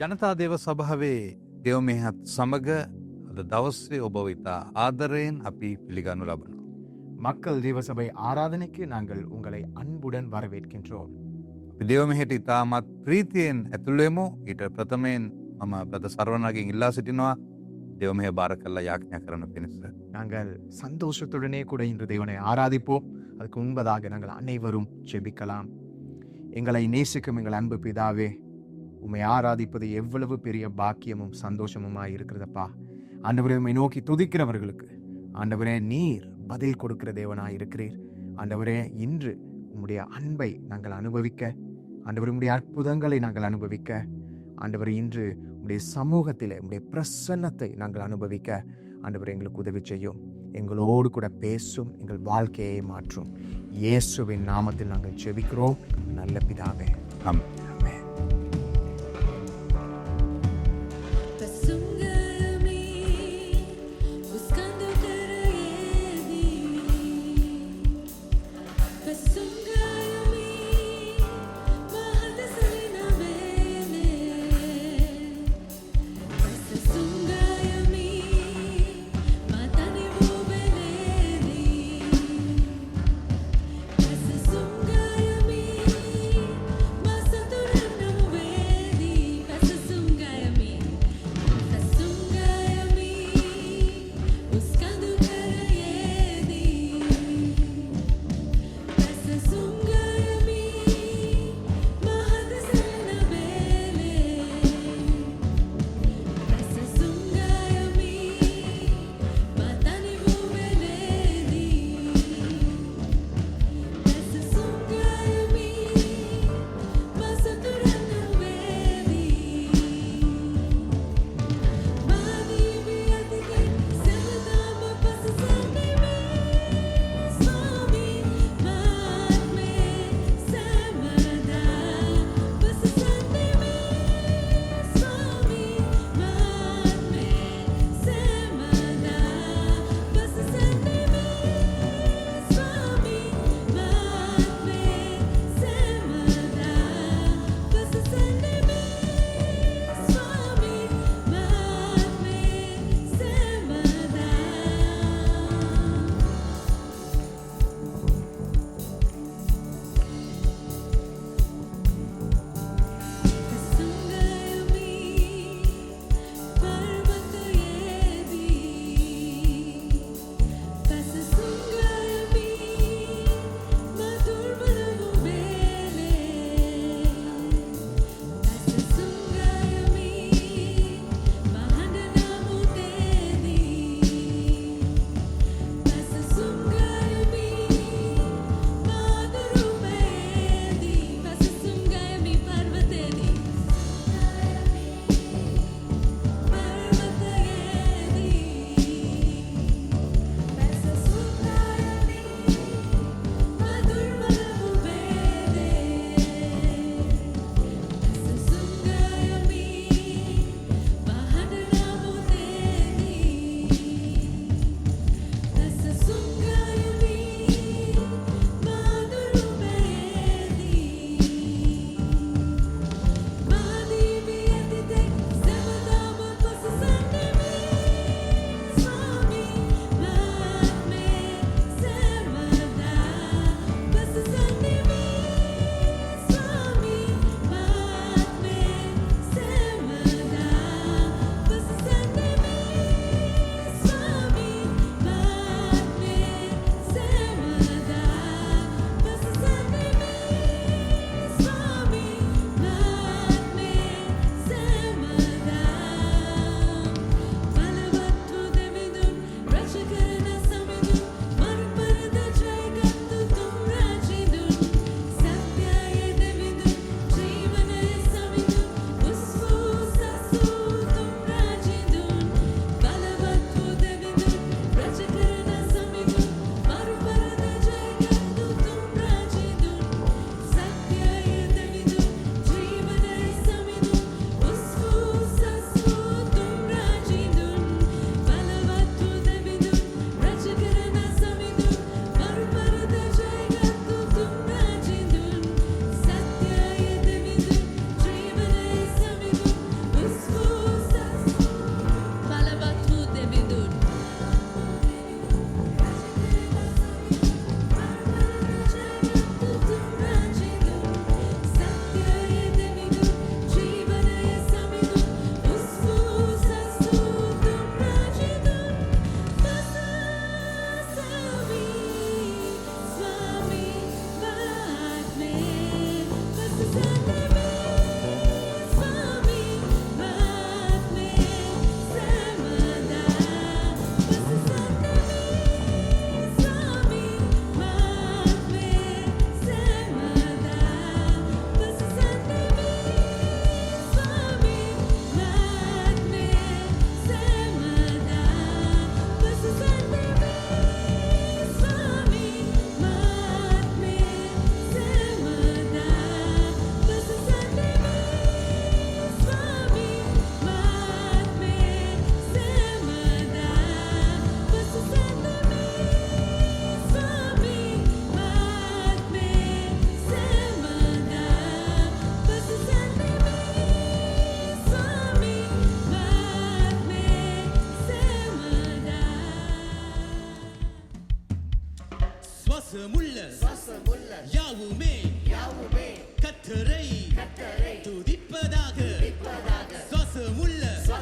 ජනතා දේව සභාවේ දෙව් මෙහත් සමග අද දවස්සේ ඔබව ඉතා ආදරයෙන් අපි පිළිගනු ලබනවා. மக்கள் தேவ சபை ஆராதனைக்கு நாங்கள் உங்களை அன்புடன் வரவேற்கின்றோம். අපි දෙව මෙහෙට ඉතාමත් ප්‍රීතියෙන් ඇතුළෙමු. ඊට ප්‍රථමයෙන් මම බ්‍රද සරවණගෙන් ඉල්ලා සිටිනවා දෙව මෙහෙ බාර කරලා යාඥා කරන පිණිස. நாங்கள் சந்தோஷத்துடனே கூட இன்று தேவனை ஆராதிப்போம். அதுக்கு முன்பதாக நாங்கள் அனைவரும் ஜெபிக்கலாம். எங்களை நேசிக்கும் எங்கள் அன்பு பிதாவே, உம்மை ஆராதிப்பது எவ்வளவு பெரிய பாக்கியமும் சந்தோஷமுமாய் இருக்கிறதப்பா. ஆண்டவரே, உம்மை நோக்கி துதிக்கிறவர்களுக்கு ஆண்டவரே நீர் பதில் கொடுக்கிற தேவனாய் இருக்கிறீர். ஆண்டவரே, இன்று உம்முடைய அன்பை நாங்கள் அனுபவிக்க, ஆண்டவரே உம்முடைய அற்புதங்களை நாங்கள் அனுபவிக்க, ஆண்டவரே இன்று உம்முடைய சமூகத்திலே உம்முடைய பிரசன்னத்தை நாங்கள் அனுபவிக்க ஆண்டவரே எங்களுக்கு உதவி செய்யும். எங்களோடு கூட பேசும், எங்கள் வாழ்க்கையை மாற்றும். இயேசுவின் நாமத்தில் நாங்கள் ஜெபிக்கிறோம் நல்ல பிதாவே. ஆமென். Sungai mi, masa tu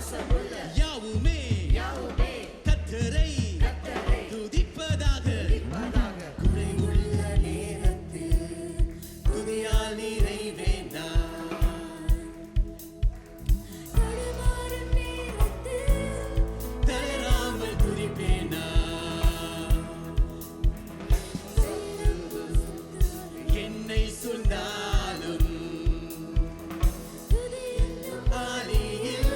யாவுமே கர்த்தரை துதிப்பதாக குறைவுள்ள நேரத்தில் துதியால் நிறைவேண்டாம். தளராமல் துதிப்பேனா என்னை சூழ்ந்தாலும் ஆதியில்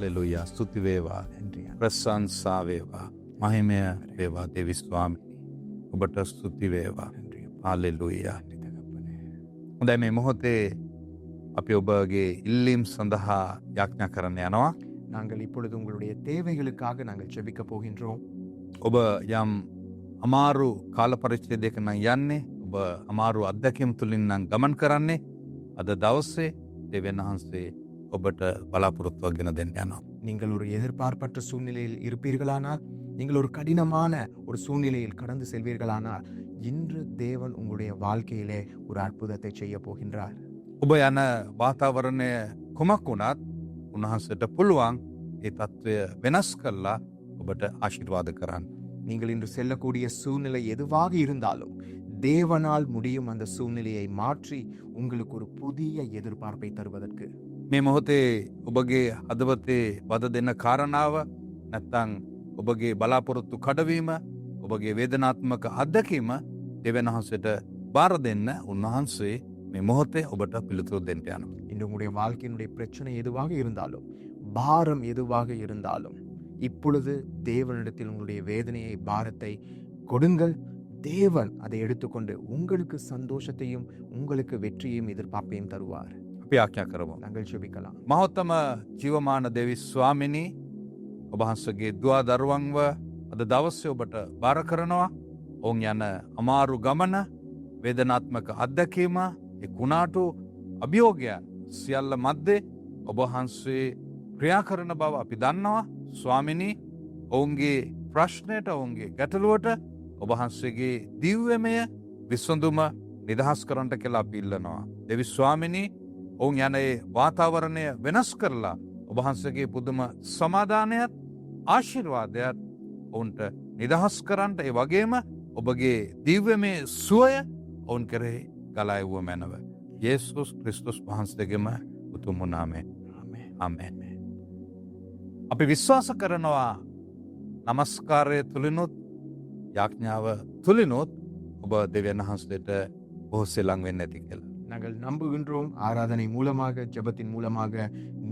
හාලෙලුයා. ස්තුති වේවා. ප්‍රශංසා වේවා. මහිමය වේවා දේවි ස්වාමීනි. ඔබට ස්තුති වේවා. හාලෙලුයා. හොඳයි, මේ මොහොතේ අපි ඔබගේ ඉල්ලීම් සඳහා යාඥා කරන්න යනවා. நாங்கள் இப்பொழுது உங்களுடைய தேவைகளுக்காக நாங்கள் ஜெபிக்க போகின்றோம். ඔබ යම් අමාරු කාල පරිච්ඡේදයක නම් යන්නේ, ඔබ අමාරු අත්දැකීම් තුලින් නම් ගමන් කරන්නේ, අද දවසේ දෙවියන් වහන්සේ ඔබට බලාපොරොත්තුවක් ගෙන දෙන්න යනවා. நீங்கள் ஒரு எதிர்பார்ப்பற்ற சூழ்நிலையில் இருப்பீர்களானால், நீங்கள் ஒரு கடினமான ஒரு சூழ்நிலையில் கடந்து செல்வீர்களானால், இன்று தேவன் உங்களுடைய வாழ்க்கையிலே ஒரு அற்புதத்தை செய்ய போகின்றார். ඔබ යන වාතාවරණය කුමක් වුණත් උන්වහන්සේට පුළුවන් ඒ தত্ত্বය වෙනස් කරලා ඔබට ආශිර්වාද කරන්න. நீங்கள் இன்று செல்லக்கூடிய சூழ்நிலை எதுவாக இருந்தாலும் தேவனால் முடியும் அந்த சூழ்நிலையை மாற்றி உங்களுக்கு ஒரு புதிய எதிர்பார்ப்பை தருவதற்கு. මේ මොහොතේ ඔබගේ හදවතේ වද දෙන කාරණාව නැත්නම් ඔබගේ බලාපොරොත්තු කඩවීම, ඔබගේ වේදනාත්මක අත්දැකීම දෙවියන් වහන්සේට බාර දෙන්න උන්වහන්සේ මේ මොහොතේ ඔබට පිළිතුරු දෙන්න යනවා. இன்று உங்களுடைய வாழ்க்கையினுடைய பிரச்சனை எதுவாக இருந்தாலும், பாரம் எதுவாக இருந்தாலும், இப்பொழுது தேவனிடத்தில் உங்களுடைய வேதனையை, பாரத்தை கொடுங்கள். தேவன் அதை எடுத்துக்கொண்டு உங்களுக்கு சந்தோஷத்தையும் உங்களுக்கு வெற்றியையும் எதிர்பார்ப்பையும் தருவார். අපි ආඥා කරමු. நாங்கள் ஜெபிக்கலாம். මහෝත්තම ජීවමාන දෙවි ස්වාමිනී, ඔබ වහන්සේගේ දුවා දරුවන්ව අද දවසේ ඔබට බාර කරනවා. ඔවුන් යන අමාරු ගමන, වේදනාත්මක අත්දැකීම, ඒ කුණාටු අභියෝගයන් සියල්ල මැද්දේ ඔබ වහන්සේ ක්‍රියා කරන බව අපි දන්නවා. ස්වාමිනී, ඔවුන්ගේ ප්‍රශ්නයට, ඔවුන්ගේ ගැටලුවට ඔබ වහන්සේගේ දිව්‍යමය විසඳුම නිදහස් කරන්නට කියලා අපි ඉල්ලනවා. දෙවි ස්වාමිනී, ඔවුන් යන ඒ වාතාවරණය වෙනස් කරලා ඔබ වහන්සේගේ පුදුම සමාදානයත් ආශිර්වාදයත් ඔවුන්ට නිදහස් කරන්නට, ඒ වගේම ඔබගේ දිව්‍යමය සුවය ඔවුන් කෙරෙහි ගලා එවුව මැනව. යේසුස් ක්‍රිස්තුස් වහන්සේගේම උතුම් නාමයෙන්. ආමේන්. අපි විශ්වාස කරනවා නමස්කාරය තුලිනුත් යාඥාව තුලිනුත් ඔබ දෙවියන් වහන්සේට බොහෝසේ ලං වෙන්න ඇති කියලා. நாங்கள் நம்புகின்றோம், ஆராதனை மூலமாக, ஜெபத்தின் மூலமாக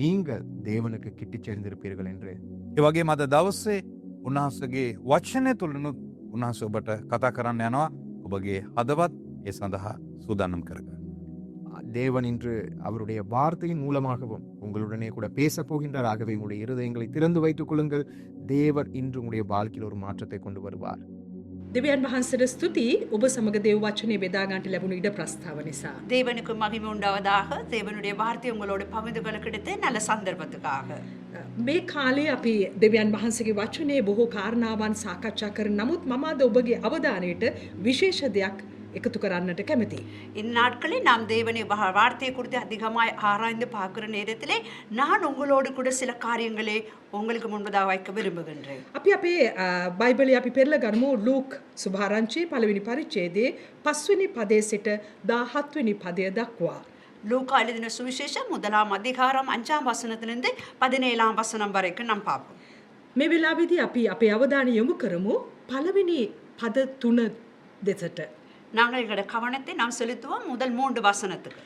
நீங்கள் தேவனுக்கு கிட்டி சேர்ந்திருப்பீர்கள் என்று. ඒ වගේම අද දවසේ උන්වහන්සේගේ වචනය තුලිනුත් උන්වහන්සේ ඔබට කතා කරන්න යනවා. ඔබගේ හදවත් ඒ සඳහා සූදානම් කරගන්න. தேவன் இன்று அவருடைய வார்த்தையின் மூலமாகவும் உங்களுடனே கூட பேச போகின்றார். ஆகவே உங்களுடைய இருதயங்களை திறந்து வைத்துக் கொள்ளுங்கள். தேவன் இன்று உங்களுடைய வாழ்க்கையில் ஒரு மாற்றத்தை கொண்டு வருவார். දෙවියන් වහන්සේට ස්තුතියි ඔබ සමග දේව වචනේ බෙදා ගන්නට ලැබුණු ඉඩ ප්‍රස්තාව නිසා. தேவனுக்கு மகிமை உண்டாவதாக. தேவனுடைய வார்த்தை உங்களோட பகிர்ந்து கொள்ள கிடைத்த நல்ல சந்தர்ப்பத்துக்காக. මේ කාලේ අපි දෙවියන් වහන්සේගේ වචනේ බොහෝ කාරණාවන් සාකච්ඡා කරන නමුත් මම අද ඔබගේ අවධානයට විශේෂ දෙයක් එකතු කරන්නට කැමතියි. இந்நாட்களில் நாம் தேவனை வார்த்தையை குறித்து அதிகமாய் ஆராய்ந்து பார்க்கிற நேரத்திலே நான் உங்களோடு கூட சில காரியங்களை உங்களுக்கு முன்பதாக வைக்க விரும்புகின்றேன். අපි අපේ බයිබලයේ අපි පෙරලා ගනිමු ලූක් සුභාරංචි පළවෙනි පරිච්ඡේදයේ 5 වෙනි පදයේ සිට 17 වෙනි පදය දක්වා. லூக்கா எழுதின சுவிசேஷம் 1ஆம் அதிகாரம் 5ஆம் வசனத்திலிருந்து 17ஆம் வசனம் வரைக்கும் நாம் பார்ப்போம். මේ වෙලාවේදී අපි අපේ අවධානය යොමු කරමු පළවෙනි පද 3 දෙසට. நாங்கள் எங்களோட கவனத்தை நாம் செலுத்துவோம் முதல் 3 වසනத்துக்கு.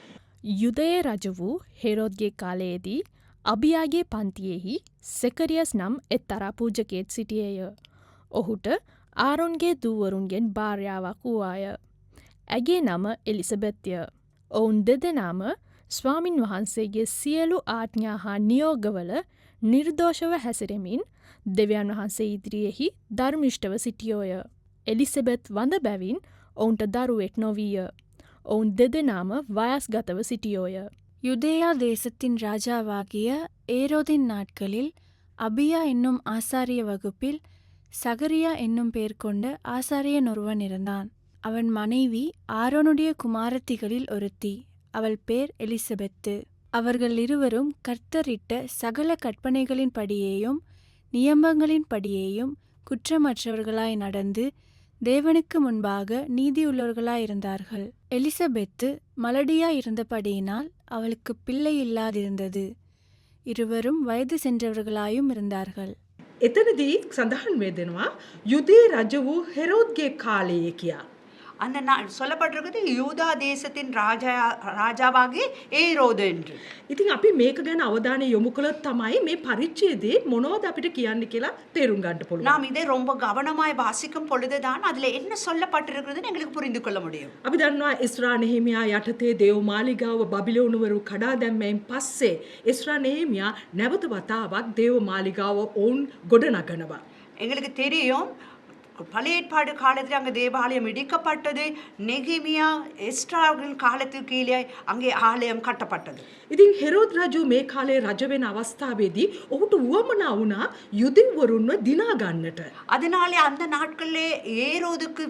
යුදයේ රජ වූ හෙරෝද්ගේ කාලයේදී අබියාගේ පන්තියෙහි සෙකරියස් නම් එක්තරා පූජකයෙක් සිටියේය. ඔහුට ආරොන්ගේ දූවරුන්ගෙන් භාර්යාවක් වූවාය. ඇගේ නම එලිසබෙත්ය. ඔවුන් දෙදෙනාම ස්වාමින් වහන්සේගේ සියලු ආඥා හා නියෝගවල නිර්දෝෂව හැසිරෙමින් දෙවියන් වහන්සේ ඉදිරියෙහි ධර්මිෂ්ඨව සිටියෝය. එලිසබෙත් වඳ බැවින් ඔවුන්ට දරුවෙක් නොවීය. ඔවුන් දෙදෙනාම වයස්ගතව සිටියෝය. யுதேயா தேசத்தின் ராஜாவாகிய ஏரோதின் நாட்களில் அபியா என்னும் ஆசாரிய வகுப்பில் சகரியா என்னும் பெயர் கொண்ட ஆசாரியன் ஒருவன் இருந்தான். அவன் மனைவி ஆரோனுடைய குமாரத்திகளில் ஒருத்தி. அவள் பேர் எலிசபெத்து. அவர்கள் இருவரும் கர்த்தரிட்ட சகல கற்பனைகளின் படியேயும் நியமங்களின் படியேயும் குற்றமற்றவர்களாய் நடந்து தேவனுக்கு முன்பாக நீதியுள்ளவர்களாயிருந்தார்கள். எலிசபெத்து மலடியாயிருந்தபடியினால் அவளுக்கு பிள்ளை இல்லாதிருந்தது. இருவரும் வயது சென்றவர்களாயும் இருந்தார்கள். එතනදී සඳහන් වෙදෙනවා යුදේ රජ වූ හෙරෝද්ගේ කාලයේ කියා. அந்த சொல்லப்பட்டிருக்குது யூதா தேசத்தின் ராஜாவாகிய ஏரோது என்று. ඉතින් අපි මේක ගැන අවධානය යොමු කළොත් තමයි මේ පරිච්ඡේදයේ මොනවද අපිට කියන්න කියලා තේරුම් ගන්න පුළුවන්. நாம் இதை ரொம்ப கவனமாய் வாசிக்கும் பொழுதுதான் அதுல என்ன சொல்லப்பட்டிருக்கிறதுன்னு எங்களுக்கு புரிந்து கொள்ள முடியும். අපි දන්නවා එස්රා නෙහෙමියා යටතේ දේව මාලිගාව බබිලෝනුවරු කඩා දැම්මෙන් පස්සේ එස්රා නෙහෙමියා නැවත වතාවක් දේව මාලිගාව ඔවුන් ගොඩනගනවා. எங்களுக்கு தெரியும் பழைய ஏற்பாடு காலத்தில் அங்கே தேவாலயம் இடிக்கப்பட்டது. நெகேமியா எஸ்ட்ராவின் காலத்துக்கு கீழே அங்கே ஆலயம் கட்டப்பட்டது. ඉතින් හෙරෝද් රජු මේ කාලේ රජ වෙන අවස්ථාවේදී ඔහුට උවමනා වුණා යුදෙව්වරුන්ව දිනා ගන්නට. அதனாலே அந்த நாட்களிலே ஏரோதுக்கு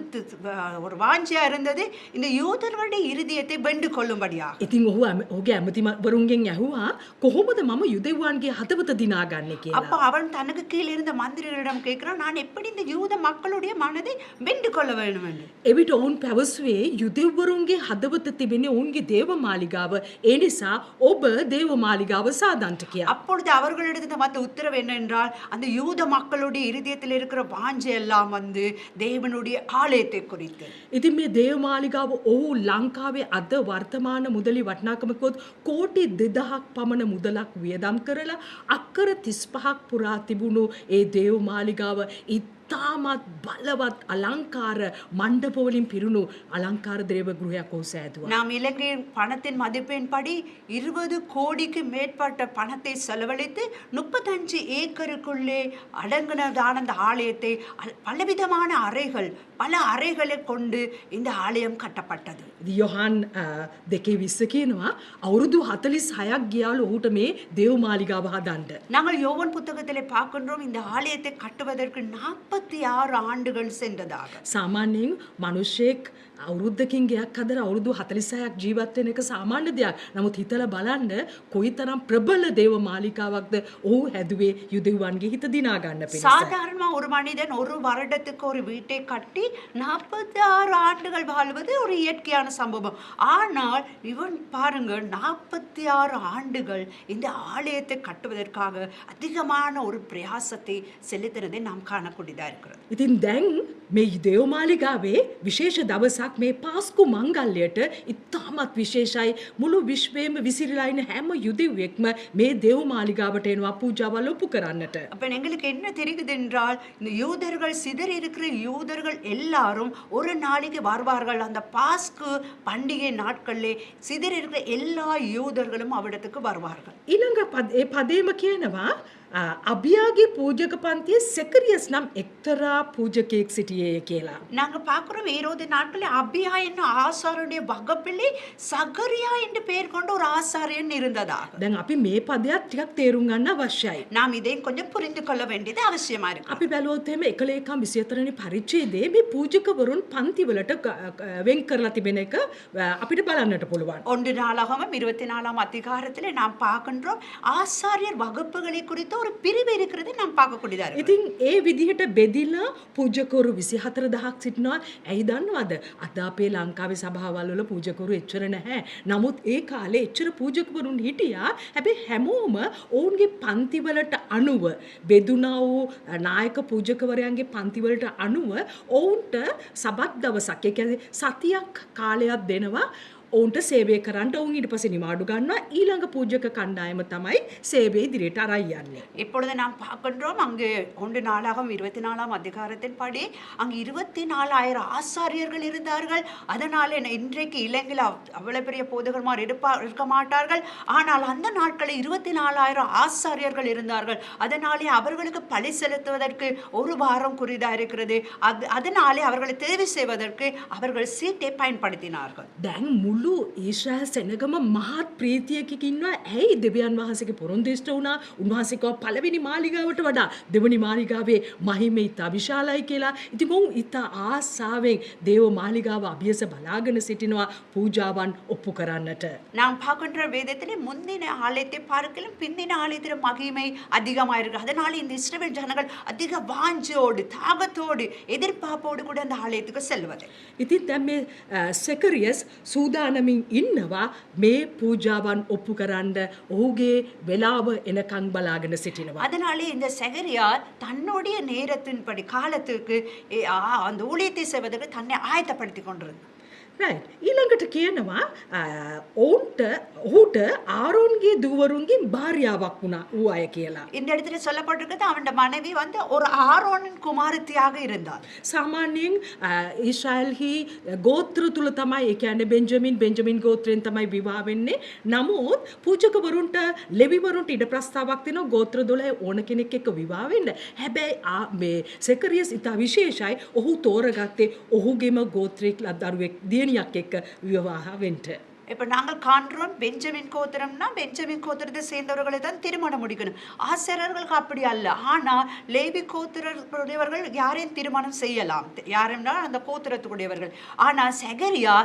ஒரு வாஞ்சியா இருந்தது இந்த யூதர்களுடைய இருதயத்தை வெண்டு கொள்ளும்படியாக. ඉතින් ඔහු ඔහුගේ ඇමතිවරුන්ගෙන් ඇහුවා කොහොමද මම යුදෙව්වන්ගේ හදවත දිනා ගන්නේ කියලා. அப்ப அவன் தனக்கு கீழே இருந்த மந்திரிகளிடம் கேட்கிறான், நான் எப்படி இந்த யூத மக்களுடைய மனதை வெண்டு கொள்ள வேண்டும் என்று. එවිට ඔවුන් පැවසුවේ යුදෙව්වරුන්ගේ හදවත තිබෙන්නේ ඔවුන්ගේ දේව මාලිගාව. ඒ නිසා ඔබ දේව මාලිගාව සාදන්ට කියලා. அப்பொழுது அவர்களிடத்தில் வந்த உத்தரவு என்னென்றால் அந்த யூத மக்களுடைய இருதயத்தில் இருக்கிற வாஞ்சை எல்லாம் வந்து தேவனுடைய ஆலயத்தை குறித்து. ඉතින් මේ දේව මාලිගාව ඔහු ලංකාවේ අද වර්තමාන මුදලි වටිනාකමකොත් කෝටි 2000ක් පමණ මුදලක් වියදම් කරලා අක්කර 35ක් පුරා තිබුණු ඒ දේව මාලිගාව ඉතාමත් බලවත් අලංකාර මණ්ඩපවලින් පිරුණු අලංකාර දේව ගෘහයක් ඔහු සෑදුවා. நாம் இலங்கையின் பணத்தின் மதிப்பின்படி 20 கோடிக்கு மேற்பட்ட பணத்தை செலவழித்து 35 ஏக்கருக்குள்ளே அடங்கினதான அந்த ஆலயத்தை பலவிதமான அறைகள் பல அறைகளை கொண்டு இந்த ஆலயம் கட்டப்பட்டது. යොහන් 2:20 කියනවා අවුරුදු 46ක් ගියාලු ඔහුට මේ දේව මාලිගාව හදන්න. நாங்கள் யோவான் புத்தகத்திலே பார்க்கின்றோம் இந்த ஆலயத்தை கட்டுவதற்கு 46 ஆண்டுகள் சென்றதாக. සාමාන්‍යයෙන් මිනිසෙක් අවුරුද්දකින් ගයක් හදලා අවුරුදු 46ක් ජීවත් වෙන එක සාමාන්‍ය දෙයක්. නමුත් හිතලා බලන්න කොයිතරම් ප්‍රබල දේව මාලිකාවක්ද ඔහු හැදුවේ යුදෙව්වන්ගේ හිත දිනා ගන්න පිණිස. சாதாரணமா ஒரு மனிதன் ஒரு வருடத்துக்கு ஒரு வீட்டை கட்டி 46 ஆண்டுகள் வாழ்வது ஒரு இயற்கையான சம்பவம். ஆனால் இவன் பாருங்க 46 ஆண்டுகள் இந்த ஆலயத்தை கட்டுவதற்காக அதிகமான ஒரு பிரயாசத்தை செலுத்தினதை நாம் காணக்கூடியதா இருக்கிறது. ඉතින් දැන් මේ දේව මාලිගාවේ විශේෂ දවසක් මේ පාස්කු මංගල්‍යයට ඉතාමත් විශේෂයි. මුළු විශ්වයේම විසිරීලා ඉන්න හැම යුදෙව්වෙක්ම මේ දේව මාලිගාවට එනවා පූජාවල් ඔප්පු කරන්නට. அப்ப எங்களுக்கு என்ன தெரியுது என்றால் இந்த யூதர்கள் சிதறி இருக்கிற யூதர்கள் எல்லாரும் ஒரு நாளைக்கு வருவார்கள். அந்த பாஸ்கு பண்டிகை நாட்களிலே சிதறி இருக்கிற எல்லா யூதர்களும் அவ்விடத்துக்கு வருவார்கள். ඊළඟ ඒ පදේම කියනවා අබියාගේ පූජක පන්තියේ සෙකරියස් නම් එක්තරා පූජකයෙක් සිටියේ කියලා. நாங்க பார்க்கிறோம் ஏரோது நாட்களில் அபியா என்னும் ஆசாரியனுடைய வகுப்பிலே சகரியா என்று பெயர் கொண்ட ஒரு ஆசாரியன் இருந்ததாக. දැන් අපි මේ පදයක් ටිකක් තේරුම් ගන්න අවශ්‍යයි. நாம் இதை கொஞ்சம் புரிந்து கொள்ள வேண்டியது அவசியமா இருக்கு. අපි බැලුවොත් එහෙම 1 24 වෙනි පරිච්ඡේදයේ මේ පූජකවරුන් පන්තිවලට වෙන් කරලා තිබෙන එක අපිට බලන්නට පුළුවන්. 1 நாளாகமம் 24ஆம் அதிகாரத்திலே நாம் பார்க்கின்றோம் ஆசாரியர் வகுப்புகளை குறித்து ஒரு பிரிவு இருக்கிறதை நாம் பார்க்கக்கூடியதா இருக்கு. ඉතින් ඒ විදිහට බෙදිලා පූජකවරු 24000ක් සිටිනවා. ඇයි දන්නවද? අද අපේ ලංකාවේ සභාවල් වල පූජකවරු එච්චර නැහැ. නමුත් ඒ කාලේ එච්චර පූජකවරුන් හිටියා. හැබැයි හැමෝම ඔවුන්ගේ පන්තිවලට අනුව බෙදුනා වූ නායක පූජකවරයන්ගේ පන්තිවලට අනුව ඔවුන්ට සබත් දවසක් ඒ කියන්නේ සතියක් කාලයක් දෙනවා. ඔවුන්ට සේවය කරන්න ඔවුන් ඊට පස්සේ නිවාඩු ගන්නවා. ඊළඟ පූජක කණ්ඩායම තමයි සේවය ඉදිරියට අරන් යන්නේ. இப்பொழுது நாம் பார்க்கின்றோம் அங்கு 1 நாளாகமம் 24ஆம் அதிகாரத்தின் படி அங்கு 24000 ஆசாரியர்கள் இருந்தார்கள். அதனாலே இன்றைக்கு இலங்கையில் அவ்வளவு பெரிய போதகர்மார் இருக்க மாட்டார்கள். ஆனால் அந்த நாட்களில் 24000 ஆசாரியர்கள் இருந்தார்கள். அதனாலே அவர்களுக்கு பழி செலுத்துவதற்கு ஒரு வாரம் குறிதா இருக்கிறது. அதனாலே அவர்களை தேர்வு செய்வதற்கு அவர்கள் சீட்டை பயன்படுத்தினார்கள். දැන් මුළු ඊශ්‍රායල් සෙනගම මහත් ප්‍රීතියකින් ඉන්නවා. ඇයි දෙවියන් වහන්සේගේ පොරොන්දු ඉෂ්ට වුණා. උන්වහන්සේ කව පළවෙනි මාලිගාවට වඩා දෙවෙනි මාලිගාවේ මහිමේ ඉතා විශාලයි කියලා. ඉතින් ඔවුන් ඉතා ආසාවෙන් දේව මාලිගාව අභියස බලාගෙන සිටිනවා පූජාවන් ඔප්පු කරන්නට. நாம் பார்க்கின்ற வேதத்திலே முந்தின ஆலயத்தை பார்க்கலாம் பிந்தின ஆலயத்தில் மகிமை அதிகமாக இருக்கு. அதனால இந்த இஸ்ரவேல் ஜனங்கள் அதிக வாஞ்சோடு தாகத்தோடு எதிர்பார்ப்போடு கூட அந்த ஆலயத்துக்கு செல்வது. ඉතින් දැන් මේ සෙකරියස් සූදානම් සූදානමින් ඉන්නවා මේ පූජාවන් ඔප්පු කරන්න ඔහුගේ වෙලාව එනකං බලාගෙන සිටිනවා. அதனாலே இந்த செகரியார் தன்னுடைய நேரத்தின்படி காலத்துக்கு அந்த ஊழியத்தை செய்வதற்கு தன்னை ஆயத்தப்படுத்தி கொண்டிருந்தார். right. ඊළඟට කියනවා ඔහුට ආරෝන්ගේ දුවරුන්ගේ භාර්යාවක් වුණා ඌ අය කියලා. இந்த இடத்துல சொல்லப்பட்டிருக்கிறது அவன் மனைவி வந்து ஒரு ஆரோனின் குமாரத்தியாக இருந்தாள். සාමාන්‍යයෙන් ඊශ්‍රායල්හි ගෝත්‍ර තුල තමයි ඒ කියන්නේ බෙන්ජමින් ගෝත්‍රයෙන් තමයි විවාහ වෙන්නේ. නමුත් පූජකවරුන්ට ලෙවිවරුන්ට ඉඩ ප්‍රස්තාවක් දෙනවා ගෝත්‍ර 12 ඕන කෙනෙක් එක්ක විවාහ වෙන්න. හැබැයි මේ සෙකරියස් ඉතා විශේෂයි. ඔහු තෝරගත්තේ ඔහුගේම ගෝත්‍රයක දරුවෙක් දියණියක් එක්ක විවාහ වෙන්න. இப்போ நாங்கள் காண்றோம் பெஞ்சமின் கோத்திரம்னா பெஞ்சமின் கோத்திரத்தை சேர்ந்தவர்களை தான் திருமணம் முடிக்கணும். ஆசிரியர்களுக்கு அப்படி அல்ல. ஆனால் லேவி கோத்திரத்துடையவர்கள் யாரையும் திருமணம் செய்யலாம், யாருன்னா அந்த கோத்திரத்துடையவர்கள். ஆனால் செகரியா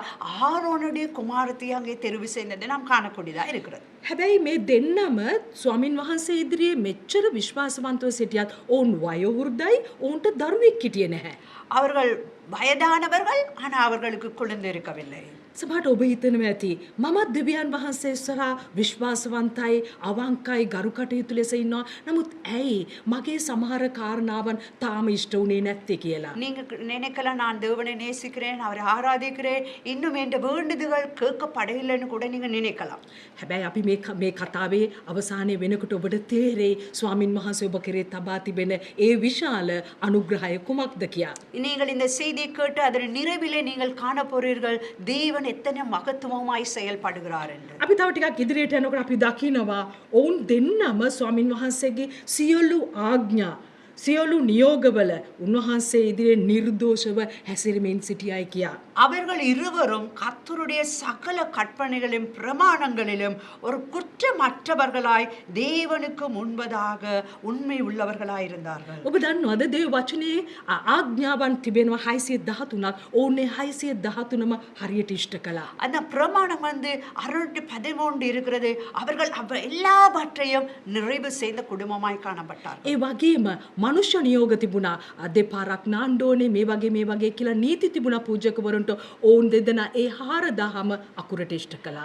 ஆரோனுடைய குமாரத்தை அங்கே தெரிவு செய்ததை நாம் காணக்கூடியதாக இருக்கிறது. හැබැයි මේ දෙන්නම ස්වාමින් වහන්සේ ඉදිරියේ මෙච්චර විශ්වාසවන්තව සිටියත් ඔවුන් වයෝවෘද්ධයි, ඔවුන්ට දරුවෙක් හිටියේ නැහැ. அவர்கள் வயதானவர்கள் ஆனால் அவர்களுக்கு குழந்தை இருக்கவில்லை. සමහරට ඔබ හිතනවා ඇති මමත් දෙවියන් වහන්සේ ඉස්සරහා විශ්වාසවන්තයි, අවංකයි, ගරු කටයුතු ලෙස ඉන්නවා. නමුත් ඇයි මගේ සමහර කාරණාවන් තාම ඉෂ්ට වුණේ නැත්තේ කියලා. நீங்க நினைக்கலாம் நான் தேவனை நேசிக்கிறேன், அவரை ஆராதிக்கிறேன், இன்னும் என்ற வேண்டுதல்கள் கேட்கப்படவில்லைன்னு கூட நீங்க நினைக்கலாம். හැබැයි අපි මේ කතාවේ අවසානයේ වෙනකොට ඔබට තේරෙයි ස්වාමින් වහන්සේ ඔබ කෙරේ තබා තිබෙන ඒ විශාල අනුග්‍රහය කුමක්ද කියලා. நீங்கள் இந்த செய்தியை கேட்டு அதன் நிறைவிலே நீங்கள் காண போறீர்கள் தேவன் எத்தனை மகத்துவமாய் செயல்படுகிறார் என்று. අපි තව ටිකක් ඉදිරියට යනකොට අපි දකිනවා ඔවුන් දෙන්නම ස්වාමින් වහන්සේගේ සියලු ආඥා, සියලු නියෝගවල උන්වහන්සේ ඉදිරියේ නිර්දෝෂව හැසිරෙමින් සිටියයි කියා. அவர்கள் இருவரும் கர்த்தருடைய சகல கற்பனைகளிலும் பிரமாணங்களிலும் ஒரு குற்றமற்றவர்களாய் தேவனுக்கு முன்பதாக உண்மை உள்ளவர்களாய் இருந்தார்கள். ඔබ දන්නවද දේව වචනේ ආඥාවන් තිබෙනවා 613ක්. ඕනේ 613ම හරියට ඉෂ්ට කළා. அந்த பிரமாணம் வந்து 613 இருக்கிறது. அவர்கள் எல்லாவற்றையும் நிறைவு செய்த குடும்பமாய் காணப்பட்டார். ඒ වගේම මනුෂ්‍ය නියෝග තිබුණා. දෙපාරක් නාන්න ඕනේ මේ වගේ කියලා නීති තිබුණා පූජකවරුන්ට. ඕන් දෙදෙනා ඒ 4000ම අකුරට ඉෂ්ට කළා.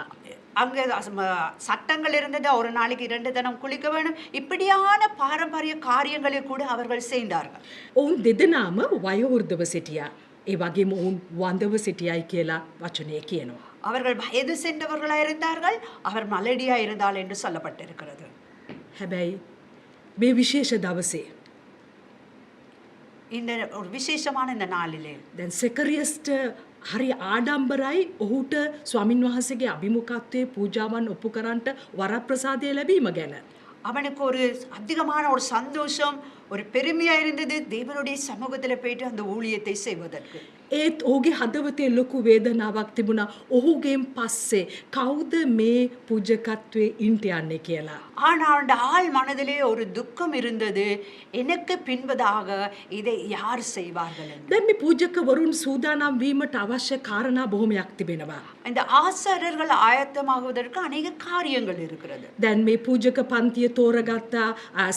அங்கே சட்டங்கள் இருந்தது, ஒரு நாளைக்கு 2 தினம் குளிக்க வேணும். இப்படியான பாரம்பரிய காரியங்களை கூட அவர்கள் செய்தார்கள். ඔවුන් දෙදෙනාම වයෝවෘද්ධව සිටියා. ඒ වගේම ඔවුන් වඳව සිටියයි කියලා වචනේ කියනවා. அவர்கள் வயது சென்றவர்களாக இருந்தார்கள், அவர் மலடியா இருந்தால் என்று சொல்லப்பட்டிருக்கிறது. හැබැයි මේ විශේෂ දවසේ இந்த ஒரு விசேஷமான இந்த நாளிலே දැන් සෙකරියස්ට හරි ආඩම්බරයි ඔහුට ස්වාමින් වහන්සේගේ අභිමුඛත්වයේ පූජාවන් ඔප්පු කරන්නට වරප්‍රසාදය ලැබීම ගැන. அவனுக்கு ஒரு அதிகமான ஒரு சந்தோஷம், ஒரு பெருமையா இருந்தது தேவனுடைய சமூகத்தில் போயிட்டு அந்த ஊழியத்தை செய்வதற்கு. ඒත් ඔහුගේ හදවතේ ලොකු වේදනාවක් තිබුණා. ඔහුගෙන් පස්සේ කවුද මේ පූජකත්වයේ ඉන්ට යන්නේ කියලා. ஆனால் அந்த ஆள் மனதிலே ஒரு துக்கம் இருந்தது. எனக்கு பின்பதாக இதை யார் செய்வார்கள் என்று. දැන් මේ පූජකවරුන් සූදානම් වීමට අවශ්‍ය කාරණා බොහොමයක් තිබෙනවා. இந்த ஆசாரியர்கள் ஆயத்தமாகுவதற்கு அநேக காரியங்கள் இருக்கிறது. දැන් මේ පූජක පන්තිය තෝරගත්ත